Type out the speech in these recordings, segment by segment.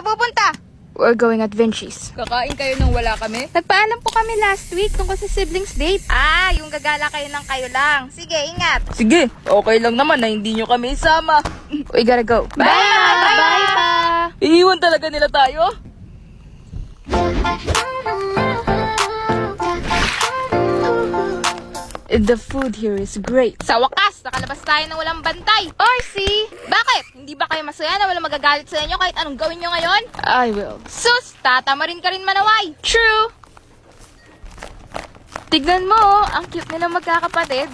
pupunta? We're going at Vinci's. Kakain kayo nang wala kami? Nagpaalam po kami last week tungkol sa siblings date. Yung gagala kayo ng kayo lang. Sige, ingat. Sige, okay lang naman na hindi nyo kami isama. We gotta go. Bye! Bye pa! Iiwan talaga nila tayo? The food here is great. Sa wakas, nakalabas tayo ng walang bantay. Orsi! Bakit? Hindi ba kayo masaya na walang magagalit sa inyo kahit anong gawin nyo ngayon? I will. Sus, tatama rin ka rin manaway. True! Tignan mo, ang cute nilang magkakapatid.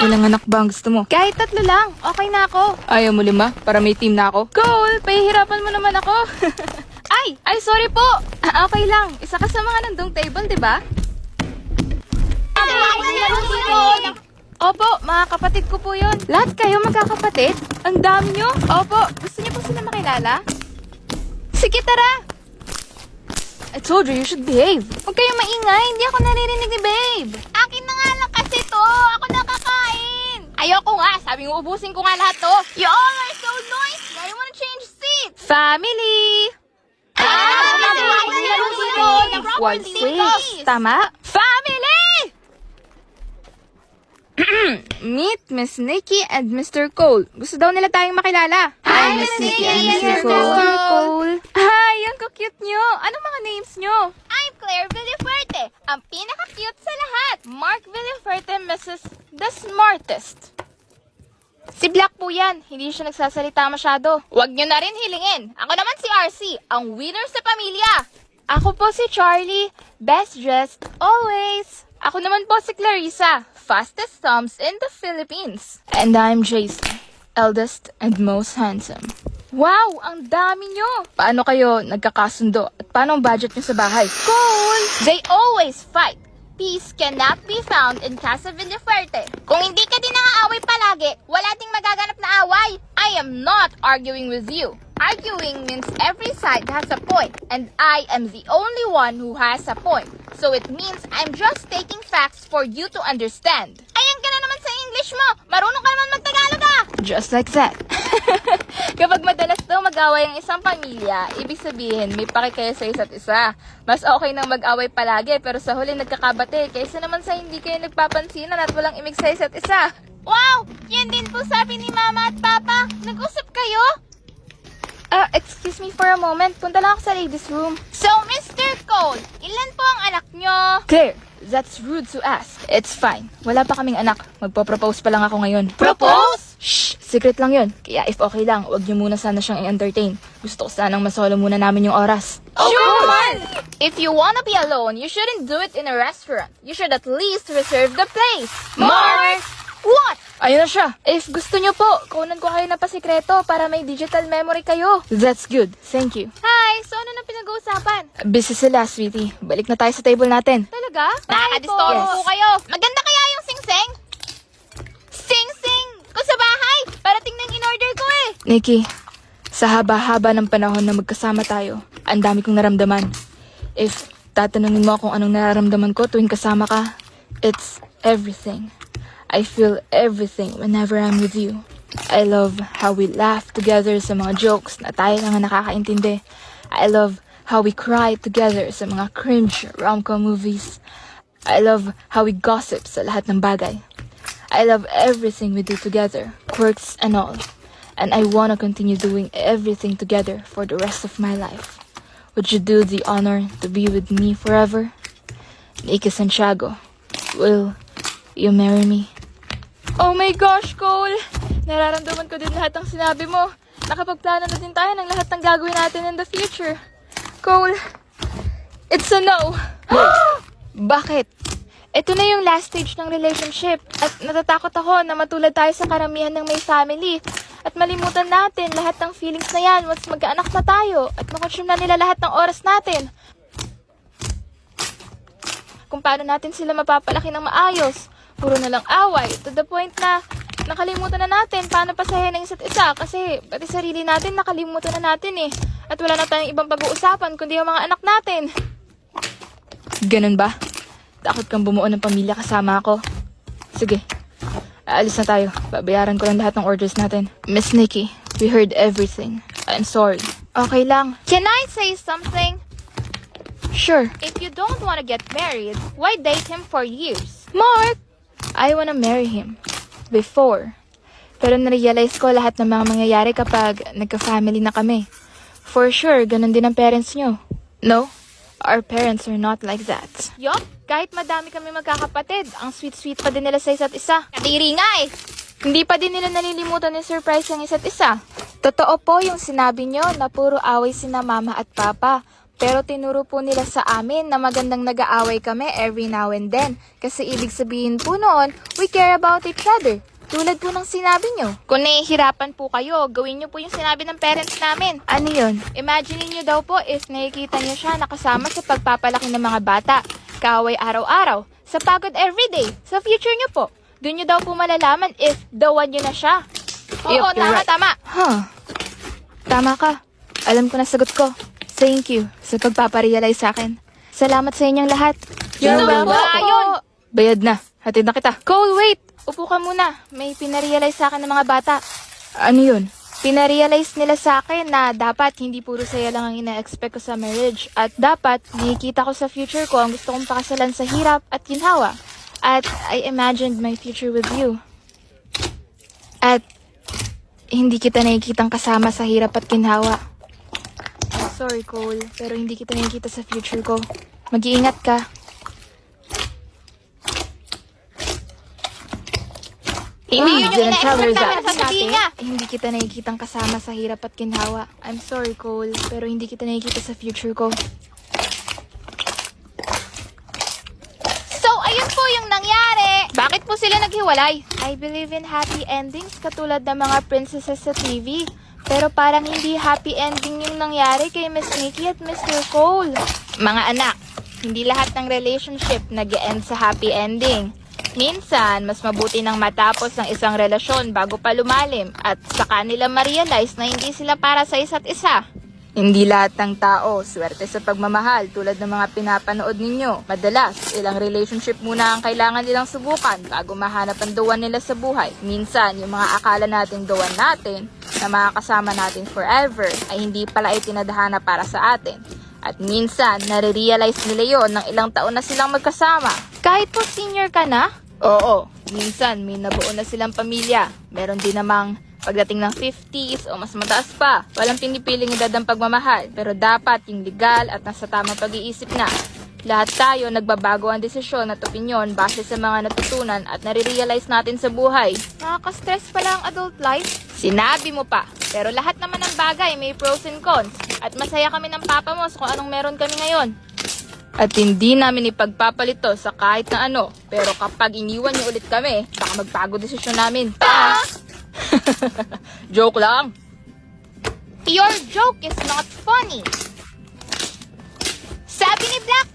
Ilang anak ba ang gusto mo? Kahit 3 lang, okay na ako. Ayaw mo 5 para may team na ako? Cole, pahihirapan mo naman ako. Ay, sorry po. Okay lang. Isa ka sa mga nandong table, di ba? Opo, mga kapatid ko po yun. Lahat kayo magkakapatid? Ang dami nyo? Opo, gusto niyo po sila makilala? Sige, tara! I told you should behave. Huwag kayong maingay, hindi ako naririnig ni babe. Akin na nga lang kasi to. Ako nakakain. Ayoko nga. Sabi mo, ubusin ko nga lahat to. You all are so noisy. I wanna change seats. Family! What's this? Tama? Family! Meet Miss Nikki and Mr. Cole. Gusto daw nila tayong makilala. Hi, Miss Nikki and Mr. Cole. Hi, ang cute nyo. Anong mga names nyo? I'm Claire Villafuerte. Ang pinaka-cute sa lahat. Mark Villafuerte, Mrs. The Smartest. Si Black po yan. Hindi siya nagsasalita masyado. Huwag nyo na rin hilingin. Ako naman si RC, ang winner sa pamilya. Ako po si Charlie. Best dressed always. Ako naman po si Clarissa. Fastest thumbs in the Philippines. And I'm Jason. Eldest and most handsome. Wow! Ang dami nyo! Paano kayo nagkakasundo? At paano ang budget nyo sa bahay? Cool! They always fight. Peace cannot be found in Casa Villafuerte. Kung hindi ka din nangaaway palagi, wala ding magaganap na away. I am not arguing with you. Arguing means every side has a point, and I am the only one who has a point. So it means I'm just taking facts for you to understand. Ayan ka na naman sa English mo! Marunong ka naman mag-Tagalog ah! Just like that. Kapag madalas daw mag-away ang isang pamilya, ibig sabihin may pake kayo sa isa't isa. Mas okay nang mag-away palagi pero sa huli nagkakabate kaysa naman sa hindi kayo nagpapansinan at walang imig sa isa't isa. Wow! Yan din po sabi ni Mama at Papa. Nag-usap kayo? Excuse me for a moment. Punta lang ako sa ladies room. So, Mr. Cole, ilan po ang anak nyo? Claire, that's rude to ask. It's fine. Wala pa kaming anak. Magpo-propose pa lang ako ngayon. Propose? Shh! Secret lang yun. Kaya if okay lang, wag niyo muna sana siyang i-entertain. Gusto ko sanang masolo muna namin yung oras. Sure man! If you wanna be alone, you shouldn't do it in a restaurant. You should at least reserve the place. Mark! What? Ayun na siya. If gusto niyo po, kunan ko kayo na pasikreto para may digital memory kayo. That's good. Thank you. Hi! So, ano na pinag-uusapan? Busy sila, sweetie. Balik na tayo sa table natin. Talaga? Nakakadistorbo Yes. po kayo. Maganda kaya yung sing-sing? Sing-sing! Kung sa bahay, parating na yung in-order ko eh. Nikki, sa haba-haba ng panahon na magkasama tayo, ang dami kong naramdaman. If tatanungin mo kung anong nararamdaman ko tuwing kasama ka, it's everything. I feel everything whenever I'm with you. I love how we laugh together sa mga jokes na tayo lang ang nakakaintindi. I love how we cry together sa mga cringe rom-com movies. I love how we gossip sa lahat ng bagay. I love everything we do together, quirks and all. And I wanna continue doing everything together for the rest of my life. Would you do the honor to be with me forever? Nikki Santiago, will you marry me? Oh my gosh, Cole! Nararamdaman ko din lahat ng sinabi mo. Nakapagplano na din tayo ng lahat ng gagawin natin in the future. Cole, it's a no! Bakit? Ito na yung last stage ng relationship at natatakot ako na matulad tayo sa karamihan ng may family at malimutan natin lahat ng feelings na yan once magkaanak na tayo at makonsume na nila lahat ng oras natin. Kung paano natin sila mapapalaki ng maayos. Puro na lang away, to the point na nakalimutan na natin paano pasahin ng isa't isa kasi pati sarili natin nakalimutan na natin eh. At wala na tayong ibang pag-uusapan kundi ang mga anak natin. Ganun ba? Takot kang bumuo ng pamilya kasama ako? Sige, aalis na tayo. Babayaran ko lang lahat ng orders natin. Miss Nikki, we heard everything. I'm sorry. Okay lang. Can I say something? Sure. If you don't want to get married, why date him for years? Mark! I wanna marry him. Before. Pero narealize ko lahat ng mga mangyayari kapag nagka-family na kami. For sure, ganun din ang parents nyo. No, our parents are not like that. Yup, kahit madami kami magkakapatid, ang sweet-sweet pa din nila sa isa't isa. Kadiri nga eh. Hindi pa din nila nalilimutan ni surprise ang isa't isa. Totoo po yung sinabi nyo na puro away sina mama at papa. Pero tinuro po nila sa amin na magandang nag-aaway kami every now and then. Kasi ibig sabihin po noon, we care about each other. Tulad po ng sinabi nyo. Kung nahihirapan po kayo, gawin niyo po yung sinabi ng parents namin. Ano yun? Imagine niyo daw po if nakikita niyo siya nakasama sa pagpapalaki ng mga bata, kaaway araw-araw, sa pagod everyday, sa future niyo po. Doon niyo daw po malalaman if the one niyo na siya. Oo, Yup, you're right. tama. Huh. Tama ka. Alam ko na sagot ko. Thank you sa pagpaparealize sa akin. Salamat sa inyong lahat. You're welcome. Ayun. Bayad na. Hatid na kita. Cole, wait! Upo ka muna. May pinarealize sa akin ng mga bata. Ano yun? Pinarealize nila sa akin na dapat hindi puro saya lang ang ina-expect ko sa marriage. At dapat nakikita ko sa future ko ang gusto kong pakasalan sa hirap at ginhawa. At I imagined my future with you. At hindi kita nakikitang kasama sa hirap at ginhawa. Sorry, Cole, pero hindi kita nakikita sa future ko. Mag-iingat ka. Hindi yun yung Didn't tell her ina-expect that. namin na sasabihin niya. Hindi kita nakikitang kasama sa hirap at ginhawa. I'm sorry, Cole, pero hindi kita nakikita sa future ko. So, ayun po yung nangyari. Bakit po sila naghiwalay? I believe in happy endings katulad ng mga princesses sa TV. Pero parang hindi happy ending yung nangyari kay Miss Nikki at Mr. Cole. Mga anak, hindi lahat ng relationship nag-end sa happy ending. Minsan, mas mabuti nang matapos ang isang relasyon bago pa lumalim at saka nila ma-realize na hindi sila para sa isa't isa. Hindi lahat ng tao swerte sa pagmamahal tulad ng mga pinapanood ninyo. Madalas, ilang relationship muna ang kailangan nilang subukan bago mahanap ang the one nila sa buhay. Minsan, yung mga akala nating the one natin na makakasama natin forever ay hindi pala itinadhana para sa atin. At minsan, nare-realize nila yon ng ilang taon na silang magkasama. Kahit po senior ka na? Oo, minsan may nabuo na silang pamilya. Meron din namang pagdating ng 50s o mas mataas pa. Walang pinipiling edad ang pagmamahal, pero dapat yung legal at nasa tamang pag-iisip na. Lahat tayo nagbabago ang desisyon at opinyon base sa mga natutunan at nare-realize natin sa buhay. Nakaka-stress pala ang adult life. Sinabi mo pa, pero lahat naman ng bagay may pros and cons. At masaya kami ng papa mo sa kung anong meron kami ngayon. At hindi namin ipagpapalito sa kahit na ano. Pero kapag iniwan niyo ulit kami, baka magbago desisyon namin. Joke lang. Your joke is not funny. Sabi ni Black